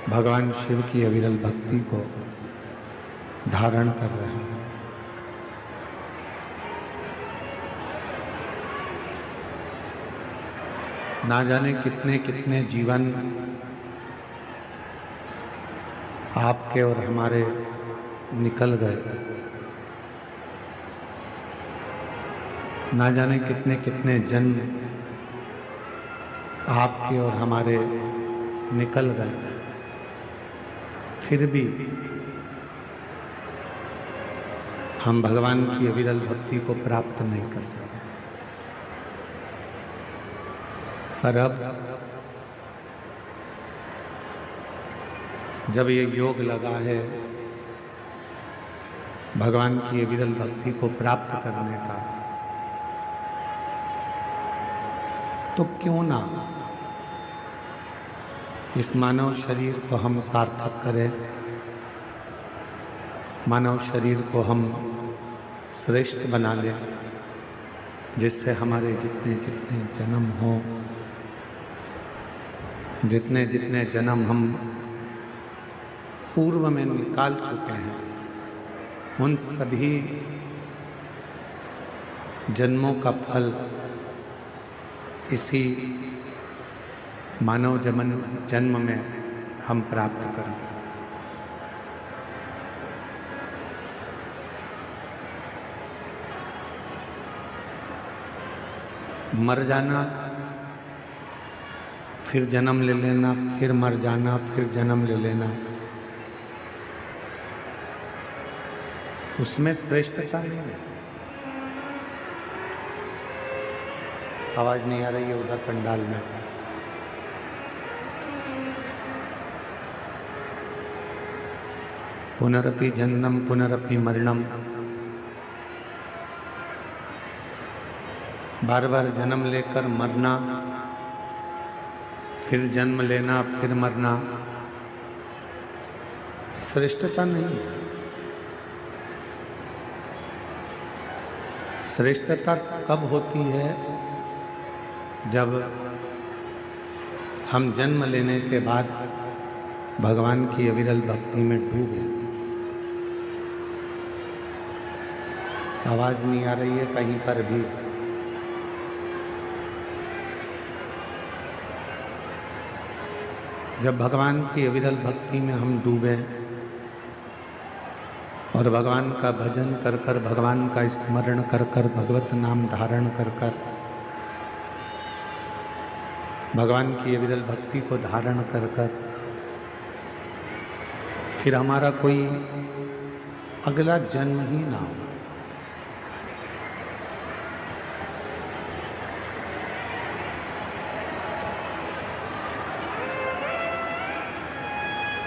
भगवान शिव की अविरल भक्ति को धारण कर रहे हैं। ना जाने कितने कितने जीवन आपके और हमारे निकल गए। ना जाने कितने कितने जन्म आपके और हमारे निकल गए, फिर भी हम भगवान की अविरल भक्ति को प्राप्त नहीं कर सकते। पर अब जब ये योग लगा है भगवान की अविरल भक्ति को प्राप्त करने का, तो क्यों ना इस मानव शरीर को हम सार्थक करें, मानव शरीर को हम श्रेष्ठ बना लें, जिससे हमारे जितने जितने जन्म हो, जितने जितने जन्म हम पूर्व में निकाल चुके हैं, उन सभी जन्मों का फल इसी मानव जन्म में हम प्राप्त करें। मर जाना, फिर जन्म ले लेना, फिर मर जाना, फिर जन्म ले लेना, उसमें श्रेष्ठता नहीं है। आवाज नहीं आ रही है उधर पंडाल में। पुनरपि जन्मम पुनरपि मरणम, बार बार जन्म लेकर मरना, फिर जन्म लेना, फिर मरना, श्रेष्ठता नहीं है। श्रेष्ठता कब होती है? जब हम जन्म लेने के बाद भगवान की अविरल भक्ति में डूबे। आवाज नहीं आ रही है कहीं पर भी। जब भगवान की अविरल भक्ति में हम डूबे और भगवान का भजन कर कर, भगवान का स्मरण कर कर, भगवत नाम धारण कर कर, भगवान की अविरल भक्ति को धारण कर कर, फिर हमारा कोई अगला जन्म ही ना हो।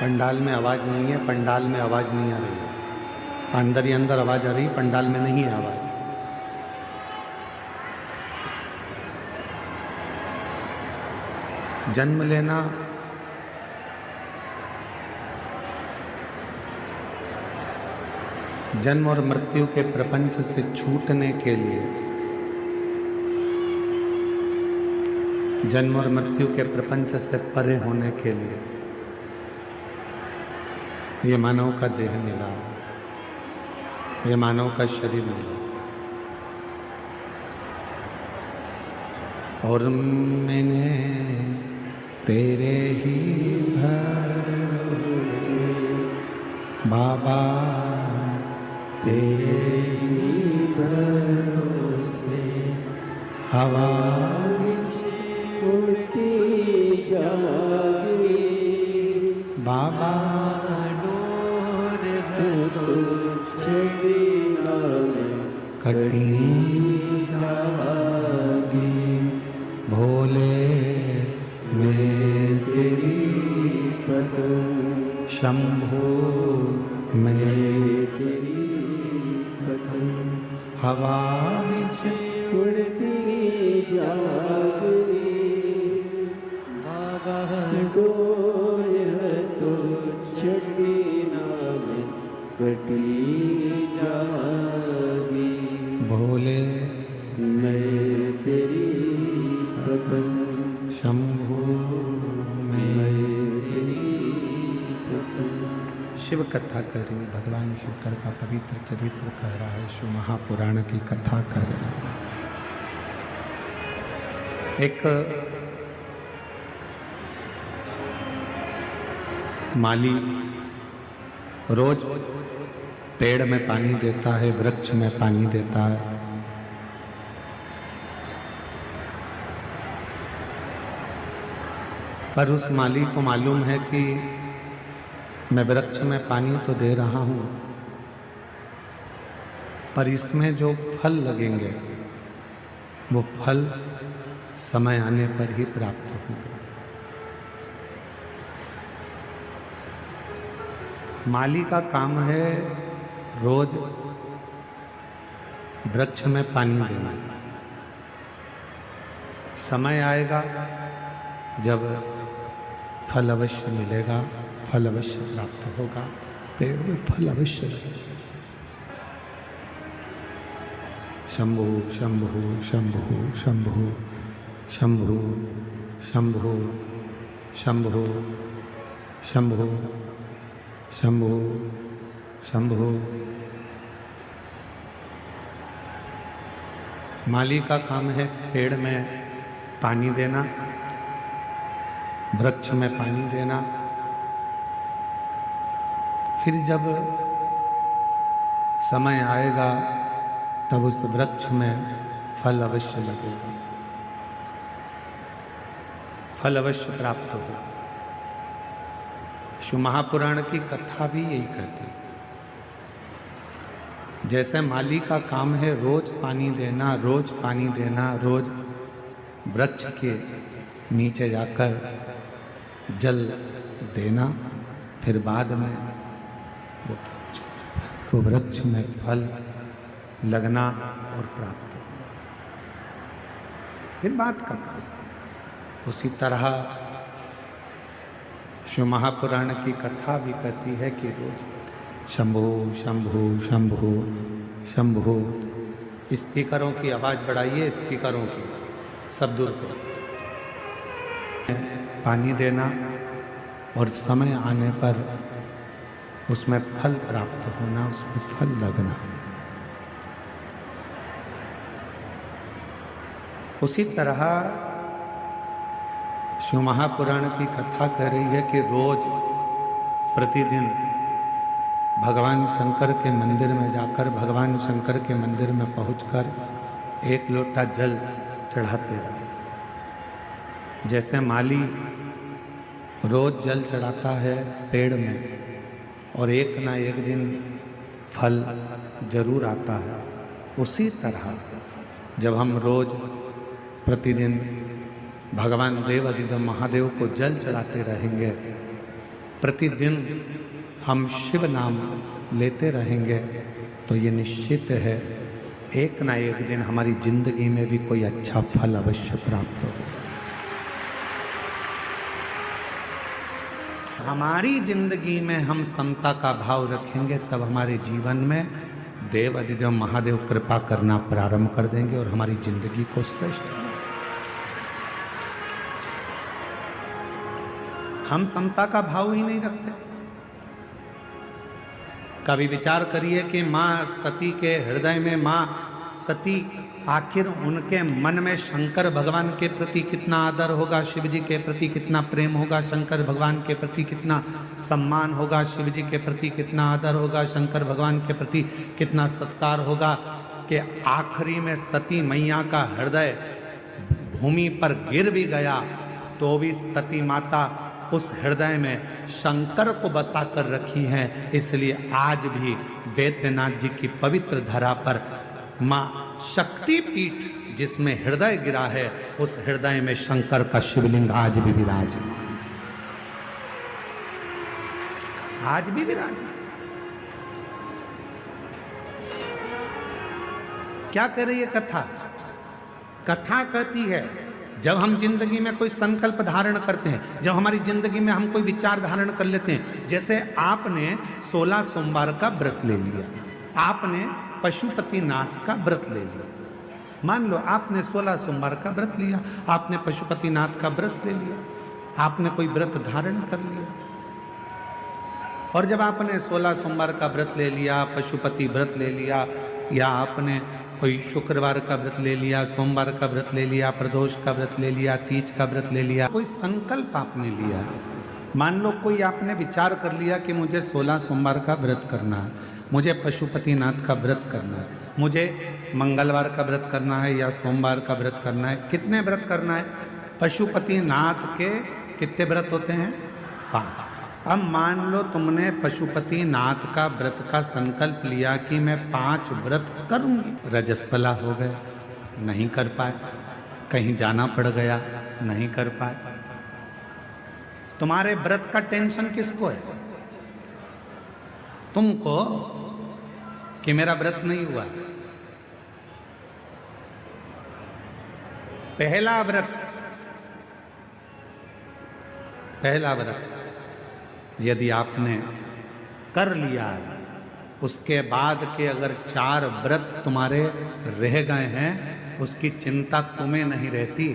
पंडाल में आवाज नहीं है, पंडाल में आवाज नहीं आ रही है। अंदर ही अंदर आवाज आ रही, पंडाल में नहीं है आवाज। जन्म लेना जन्म और मृत्यु के प्रपंच से छूटने के लिए, जन्म और मृत्यु के प्रपंच से परे होने के लिए ये मानव का देह मिला, ये मानव का शरीर मिला। और मैंने तेरे ही भरोसे बाबा, तेरे ही भरोसे हवा उड़ती जागी बाबा, कटी जागी भोले मैं तेरी पतंग, शंभो मैं तेरी पतंग, हवा में उड़ती जागी बाबा, डोर है तो छठी नाम कटी जागी भोले मैं तेरी पतंग, शंभो मैं तेरी शिव कथा कर रही है। भगवान शंकर का पवित्र चरित्र कह रहा है, शिव महापुराण की कथा कर रहे हैं। एक माली रोज पेड़ में पानी देता है, वृक्ष में पानी देता है। पर उस माली को मालूम है कि मैं वृक्ष में पानी तो दे रहा हूं, पर इसमें जो फल लगेंगे वो फल समय आने पर ही प्राप्त होंगे। माली का काम है रोज वृक्ष में पानी देना। समय आएगा जब फल अवश्य मिलेगा, फल अवश्य प्राप्त होगा, पेड़ में फल अवश्य लगेगा। शंभु शंभु शंभु शंभु शंभु शंभु शंभु शंभु शंभु शंभु। माली का काम है पेड़ में पानी देना, वृक्ष में पानी देना। फिर जब समय आएगा तब उस वृक्ष में फल अवश्य लगेगा, फल अवश्य प्राप्त होगा। शिव महापुराण की कथा भी यही कहती है। जैसे माली का काम है रोज पानी देना, रोज पानी देना, रोज वृक्ष के नीचे जाकर जल देना, फिर बाद में वो वृक्ष में फल लगना और प्राप्त होना, फिर बात का काम। उसी तरह शिव महापुराण की कथा भी कहती है कि रोज शंभु शंभु शंभु शंभु। स्पीकरों की आवाज बढ़ाइए, स्पीकरों की सब दूर करो। पानी देना और समय आने पर उसमें फल प्राप्त होना, उसमें फल लगना। उसी तरह शिव महापुराण की कथा कह रही है कि रोज प्रतिदिन भगवान शंकर के मंदिर में जाकर, भगवान शंकर के मंदिर में पहुंचकर एक लोटा जल चढ़ाते रहो। जैसे माली रोज जल चढ़ाता है पेड़ में और एक ना एक दिन फल जरूर आता है, उसी तरह जब हम रोज प्रतिदिन भगवान देव अधिदेव महादेव को जल चढ़ाते रहेंगे, प्रतिदिन हम शिव नाम लेते रहेंगे, तो ये निश्चित है एक ना एक दिन हमारी जिंदगी में भी कोई अच्छा फल अवश्य प्राप्त होगा। हमारी जिंदगी में हम समता का भाव रखेंगे, तब हमारे जीवन में देव अधिदेव महादेव कृपा करना प्रारंभ कर देंगे और हमारी जिंदगी को श्रेष्ठ। हम समता का भाव ही नहीं रखते। कभी विचार करिए कि मां सती के हृदय में, मां सती आखिर उनके मन में शंकर भगवान के प्रति कितना आदर होगा, शिव जी के प्रति कितना प्रेम होगा, शंकर भगवान के प्रति कितना सम्मान होगा, शिव जी के प्रति कितना आदर होगा, शंकर भगवान के प्रति कितना सत्कार होगा, कि आखिरी में सती मैया का हृदय भूमि पर गिर भी गया तो भी सती माता उस हृदय में शंकर को बसा कर रखी हैं। इसलिए आज भी वैद्यनाथ जी की पवित्र धरा पर मां शक्ति पीठ जिसमें हृदय गिरा है, उस हृदय में शंकर का शिवलिंग आज भी विराजमान, आज भी विराजमान। क्या कह रही है कथा? कथा कहती है जब हम जिंदगी में कोई संकल्प धारण करते हैं, जब हमारी जिंदगी में हम कोई विचार धारण कर लेते हैं, जैसे आपने 16 सोमवार का व्रत ले लिया, आपने पशुपतिनाथ का व्रत ले लिया, मान लो आपने 16 सोमवार का व्रत लिया, आपने पशुपतिनाथ का व्रत ले लिया, आपने कोई व्रत धारण कर लिया, और जब आपने 16 सोमवार का व्रत ले लिया, पशुपति व्रत ले लिया, या आपने कोई शुक्रवार का व्रत ले लिया, सोमवार का व्रत ले लिया, प्रदोष का व्रत ले लिया, तीज का व्रत ले लिया, कोई संकल्प आपने लिया, मान लो कोई आपने विचार कर लिया कि मुझे 16 सोमवार का व्रत करना है, मुझे पशुपतिनाथ का व्रत करना है, मुझे मंगलवार का व्रत करना है या सोमवार का व्रत करना है। कितने व्रत करना है? पशुपतिनाथ के कितने व्रत होते हैं? 5। अब मान लो तुमने पशुपतिनाथ का व्रत का संकल्प लिया कि मैं 5 व्रत करूंगी, रजस्वला हो गए, नहीं कर पाए, कहीं जाना पड़ गया, नहीं कर पाए। तुम्हारे व्रत का टेंशन किसको है? तुमको कि मेरा व्रत नहीं हुआ। पहला व्रत यदि आपने कर लिया है, उसके बाद के अगर 4 व्रत तुम्हारे रह गए हैं, उसकी चिंता तुम्हें नहीं रहती।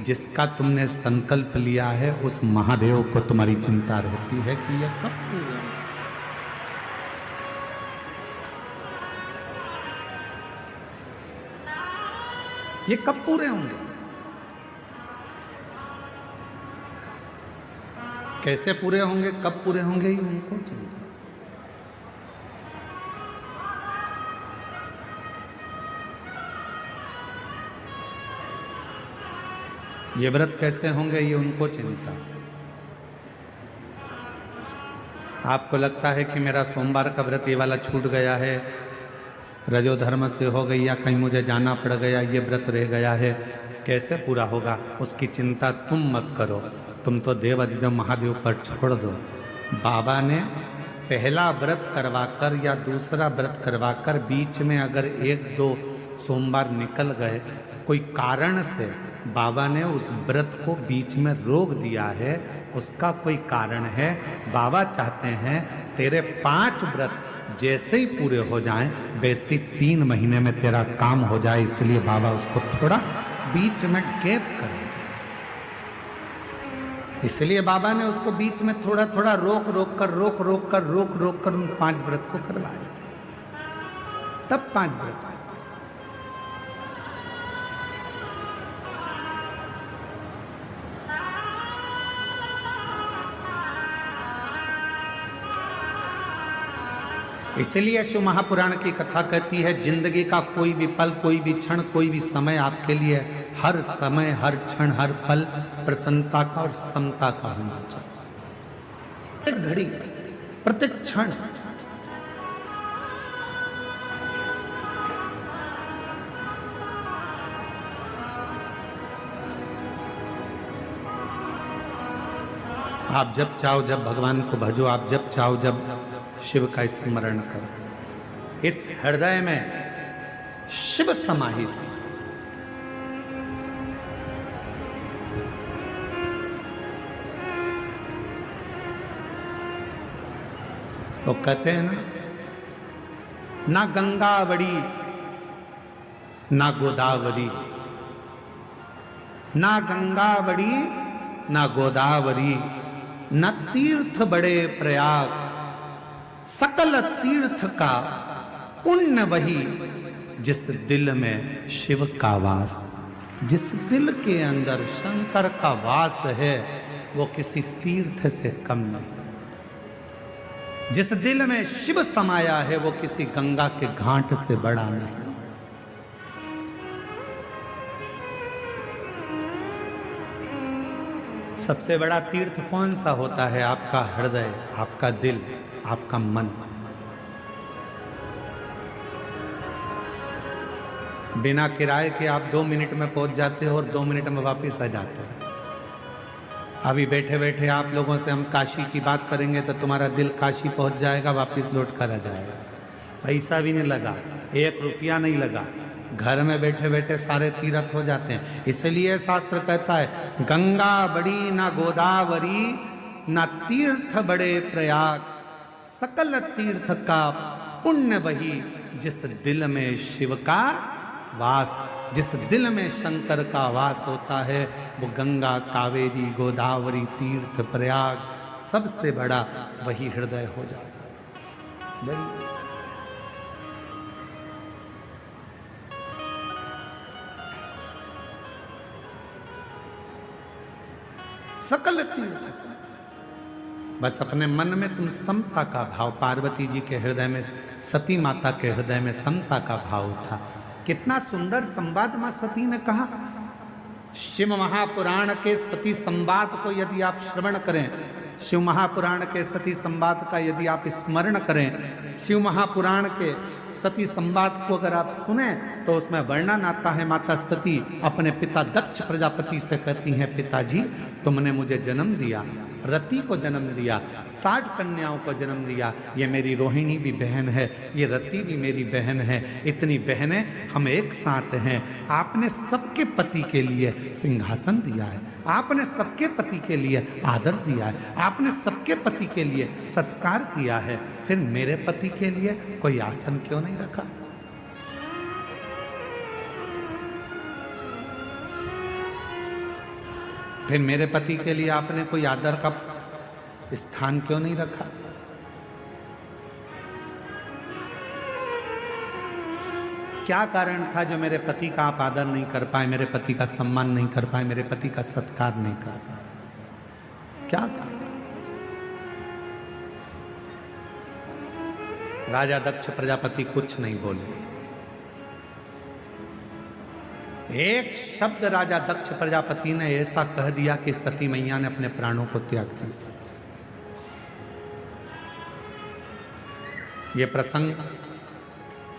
जिसका तुमने संकल्प लिया है उस महादेव को तुम्हारी चिंता रहती है कि यह कब पूरा, ये कब पूरे होंगे, कैसे पूरे होंगे, कब पूरे होंगे, ये उनको चिंता। ये व्रत कैसे होंगे, ये उनको चिंता। आपको लगता है कि मेरा सोमवार का व्रत ये वाला छूट गया है, रजोधर्म से हो गई, या कहीं मुझे जाना पड़ गया, ये व्रत रह गया है, कैसे पूरा होगा, उसकी चिंता तुम मत करो। तुम तो देवाधिदेव महादेव पर छोड़ दो। बाबा ने पहला व्रत करवाकर या दूसरा व्रत करवाकर बीच में अगर 1-2 सोमवार निकल गए, कोई कारण से बाबा ने उस व्रत को बीच में रोक दिया है, उसका कोई कारण है। बाबा चाहते हैं तेरे 5 व्रत जैसे ही पूरे हो जाएं, वैसे 3 महीने में तेरा काम हो जाए, इसलिए बाबा उसको थोड़ा बीच में गैप करे। इसलिए बाबा ने उसको बीच में थोड़ा थोड़ा रोक रोक कर उन 5 व्रत को करवाए, तब 5 व्रत। इसलिए शिव महापुराण की कथा कहती है, जिंदगी का कोई भी पल, कोई भी क्षण, कोई भी समय आपके लिए, हर समय, हर क्षण, हर पल प्रसन्नता का और समता का होना चाहिए। प्रत्येक घड़ी, प्रत्येक क्षण। आप जब चाहो जब भगवान को भजो, आप जब चाहो जब शिव का स्मरण करो। इस हृदय में शिव समाहित है। तो कहते हैं ना गंगा बड़ी ना गोदावरी, ना गंगा बड़ी ना गोदावरी, न तीर्थ बड़े प्रयाग, सकल तीर्थ का पुण्य वही, जिस दिल में शिव का वास। जिस दिल के अंदर शंकर का वास है, वो किसी तीर्थ से कम नहीं। जिस दिल में शिव समाया है, वो किसी गंगा के घाट से बड़ा नहीं। सबसे बड़ा तीर्थ कौन सा होता है? आपका हृदय, आपका दिल, आपका मन। बिना किराए के आप 2 मिनट में पहुंच जाते हो और 2 मिनट में वापस आ जाते हो। अभी बैठे बैठे आप लोगों से हम काशी की बात करेंगे तो तुम्हारा दिल काशी पहुंच जाएगा, वापस लौट कर आ जाएगा। पैसा भी नहीं लगा, 1 रुपया नहीं लगा, घर में बैठे बैठे सारे तीर्थ हो जाते हैं। इसलिए शास्त्र कहता है, गंगा बड़ी ना गोदावरी, ना तीर्थ बड़े प्रयाग, सकल तीर्थ का पुण्य वही, जिस दिल में शिव का वास। जिस दिल में शंकर का वास होता है, वो गंगा, कावेरी, गोदावरी, तीर्थ, प्रयाग सबसे बड़ा वही हृदय हो जाता है। सकल तीर्थ से बस अपने मन में तुम समता का भाव, पार्वती जी के हृदय में, सती माता के हृदय में समता का भाव था। कितना सुंदर संवाद मां सती ने कहा। शिव महापुराण के सती संवाद को यदि आप श्रवण करें, शिव महापुराण के सती संवाद का यदि आप स्मरण करें, शिव महापुराण के सती संवाद को अगर आप सुने तो उसमें वर्णन आता है, माता सती अपने पिता दक्ष प्रजापति से कहती हैं, पिताजी तुमने मुझे जन्म दिया, रति को जन्म दिया, 60 कन्याओं को जन्म दिया, ये मेरी रोहिणी भी बहन है, ये रति भी मेरी बहन है, इतनी बहनें हम एक साथ हैं। आपने सबके पति के लिए सिंहासन दिया है, आपने सबके पति के लिए आदर दिया है, आपने सबके पति के लिए सत्कार किया है, फिर मेरे पति के लिए कोई आसन क्यों नहीं रखा? फिर मेरे पति के लिए आपने कोई आदर का स्थान क्यों नहीं रखा? क्या कारण था जो मेरे पति का आप आदर नहीं कर पाए, मेरे पति का सम्मान नहीं कर पाए, मेरे पति का सत्कार नहीं कर पाए? क्या कारण? राजा दक्ष प्रजापति कुछ नहीं बोले। एक शब्द राजा दक्ष प्रजापति ने ऐसा कह दिया कि सती मैया ने अपने प्राणों को त्याग दिया। ये प्रसंग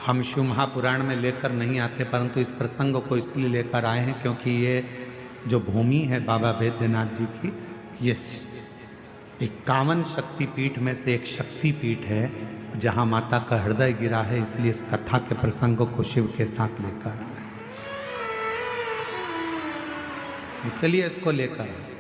हम शिव महापुराण में लेकर नहीं आते, परंतु इस प्रसंग को इसलिए लेकर आए हैं क्योंकि ये जो भूमि है बाबा वैद्यनाथ जी की, ये 51 शक्तिपीठ में से एक शक्तिपीठ है जहां माता का हृदय गिरा है, इसलिए इस कथा के प्रसंगों को शिव के साथ लेकर आए, इसलिए इसको लेकर आए।